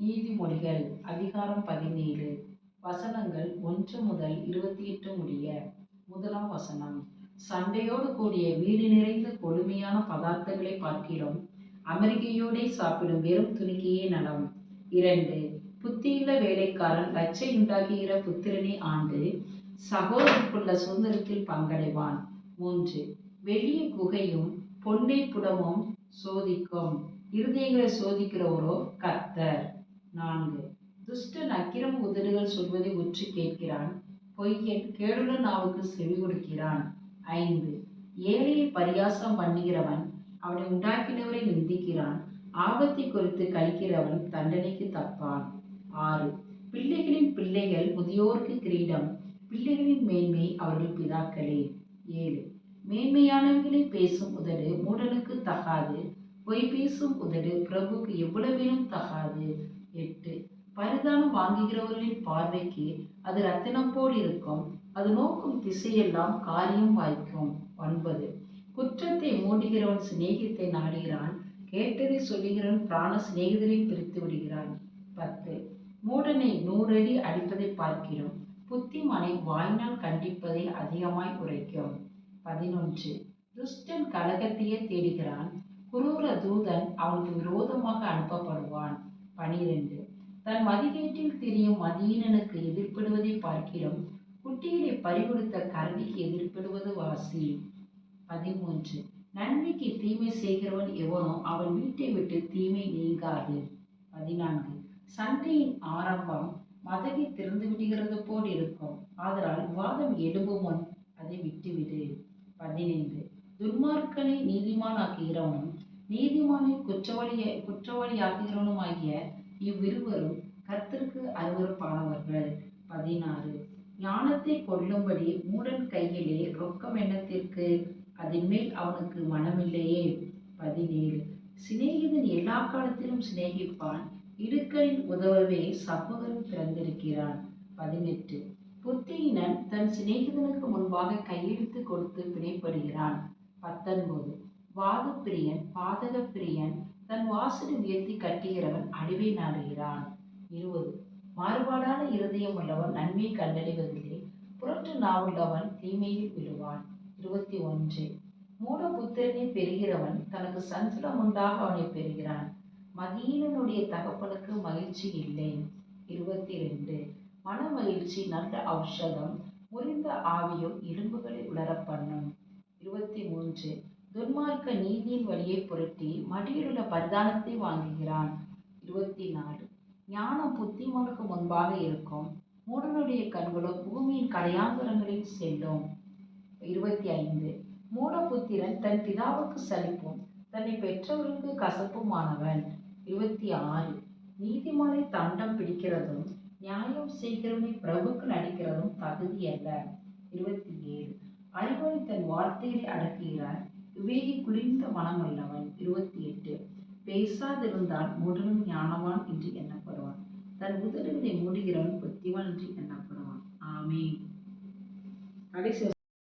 நீதிமொழிகள் அதிகாரம் 17 வசனங்கள் 1 முதல் 28 முடிய. முதலாம் வசனம். சண்டையோடு கூடிய வீடு நிறைந்த கொழுமையான பதார்த்தங்களை பார்க்கிலும் அமெரிக்கையோடே சாப்பிடும் வெறும் துணிக்கையே நலம். 2. புத்தியுள்ள வேலைக்காரன் லச்சை உண்டாக்குகிற புத்திரனை ஆண்டு சகோதரருக்குள்ள சுதந்திரத்தில் பங்கடைவான். 3. வெளிய குகையும் பொன்னை புடமும் சோதிக்கும், இருதயங்களை சோதிக்கிறவரோ கர்த்தர். 4. துஷ்டன் அக்கிரம உதடுகள் சொல்வதை உற்று கேட்கிறான், பொய்யன் கேடுள்ள நாவுக்கு செவி கொடுக்கிறான். 5. ஏழையை பரியாசம் பண்ணுகிறவன் அவனை உண்டாக்கினவரை நிந்திக்கிறான், ஆபத்தை குறித்து கழிக்கிறவன் தண்டனைக்கு தப்பான். 6. பிள்ளைகளின் பிள்ளைகள் முதியோருக்கு கிரீடம், பிள்ளைகளின் மேன்மை அவர்கள் பிதாக்களே. 7. மேன்மையானவர்களை பேசும் உதடு மூடனுக்கு தகாது, பொய் பேசும் உதடு பிரபுக்கு எவ்வளவேனும் தகாது. 8. பரிதானம் வாங்குகிறவர்களின் பார்வைக்கு அது ரத்தினம் போல் இருக்கும், அது நோக்கும் திசையெல்லாம் காரியம் வாய்க்கும். 9. குற்றத்தை மூடுகிறவன் சிநேகித்தை நாடுகிறான், கேட்டதை சொல்லுகிறவன் பிராண சிநேகிதரை பிரித்து விடுகிறான். 10. மூடனை 100 அடி அடிப்பதை பார்க்கிறோம், புத்திமானை வாயினால் கண்டிப்பதை அதிகமாய் உரைக்கும். 11. துஷ்டன் கலகத்தையே தேடுகிறான், குரூர தூதன் அவனுக்கு விரோதமாக அனுப்பப்படுவான். 12. தன் மதிகேட்டில் திரியும் மதியீனனுக்கு எதிர்ப்படுவதை பார்க்கிறோம், குட்டிகளை பறிகொடுத்த கரடிக்கு எதிர்ப்படுவது வாசி. 13. நன்மைக்கு தீமை செய்கிறவன் எவனோ அவன் வீட்டை விட்டு தீமை நீங்காது. 14. சண்டையின் ஆரம்பம் மதகை திறந்து விடுகிறது போல் இருக்கும், ஆதலால் விவாதம் எழும்பும் முன் அதை விட்டுவிடு. 15. துன்மார்க்கனை நீதிமானாக்குகிறவனும் நீதிமானை குற்றவாளியாக்குகிறவனுமாகிய இவ்விருவரும் கர்த்தருக்கு அருவருப்பானவர்கள். 16. ஞானத்தை கொல்லும்படி மூடன் கையிலே ரொக்கம் எண்ணத்திற்கு, அதன் மேல் அவனுக்கு மனமில்லையே. 17. சிநேகிதன் எல்லா காலத்திலும் சிநேகிப்பான், இடுக்கலில் உதவவே சகோதரன் பிறந்திருக்கிறான். 18. புத்தியினன் தன் சிநேகிதனுக்கு முன்பாக கையெழுத்து கொடுத்து பிணைப்படுகிறான். 19. வாதப்பிரியன் பாதக பிரியன் தன் வாசலை உயர்த்தி கட்டுகிறவன் அழிவை நாடுகிறான். 20. மாறுபாடான இருதயம் உள்ளவன் நன்மை கண்டடைவதில்லை, புரட்டு நாவுள்ளவன் தீமையில் விழுவான். 21. மூட புத்திரனை பெறுகிறவன் தனக்கு சஞ்சலம் உண்டாக அவனை பெறுகிறான், மதியீனனுடைய தகப்பனுக்கு மகிழ்ச்சி இல்லை. 22. மன மகிழ்ச்சி நல்ல ஔஷதம், முறிந்த ஆவியோ எலும்புகளை உலர பண்ணும். 23. துன்மார்க்க நீதியின் வழியை புரட்டி மடியிலுள்ள பரிதானத்தை வாங்குகிறான். 24. ஞானம் புத்திமானுக்கு முன்பாக இருக்கும், மூடனுடைய கண்களோ பூமியின் கடையாந்தரங்களில் செல்லும். 25. மூடபுத்திரன் தன் பிதாவுக்கு சலிப்பும் தன்னை பெற்றவர்களுக்கு கசப்புமானவன். 26. நீதிமானை தண்டம் பிடிக்கிறதும் நியாயம் செய்கிறவனை பிரபுக்கு நடிக்கிறதும் தகுதியல்ல. 27. அறிவாளி தன் வார்த்தைகளை அடக்குகிறான், விவேகி குளிர்ந்த மனமுள்ளவன். 28. பேசாதிருந்தால் மூடனும் ஞானவான் என்று எண்ணப்படுவான், தன் உதடுகளை மூடுகிறவன் புத்திவான் என்று எண்ணப்படுவான். ஆமென். கடைசி